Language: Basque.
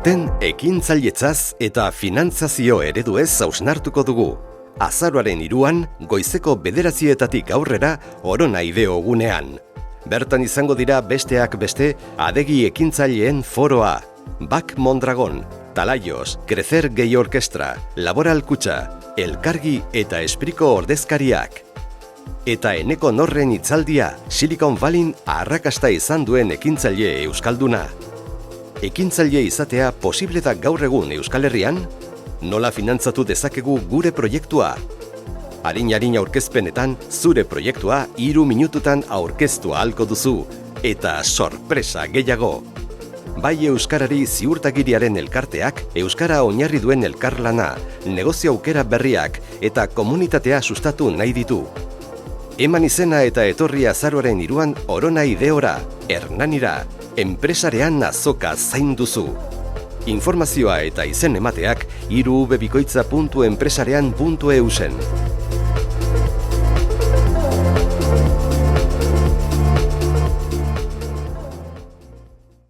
Aurten ekintzailetzaz eta finantzazio ereduez hausnartuko dugu. Azaroaren 3an, goizeko 9:00 aurrera Orona Ideo gunean. Bertan izango dira besteak beste adegi ekintzaileen foroa. Back Mondragon, Talayos, Crecer Gay Orkestra, Laboral Kutxa, Elkargi eta Espriko ordezkariak. Eta Eneko Norren hitzaldia, Silicon Valleyn arrakasta izan duen ekintzaile euskalduna. Ekintzaile izatea posible da gaur egun Euskal Herrian? Nola finantzatu dezakegu gure proiektua? Arin aurkezpenetan, zure proiektua 3 minututan aurkeztu ahalko duzu. Eta sorpresa gehiago! Bai Euskarari ziurtagiriaren elkarteak, Euskara oinarri duen elkarlana, negozio aukera berriak eta komunitatea sustatu nahi ditu. Eman izena eta etorri azaroaren 3an Orona Ideora, Hernanira, enpresarean azoka zain duzu. Informazioa eta izen emateak www.enpresarean.eusen.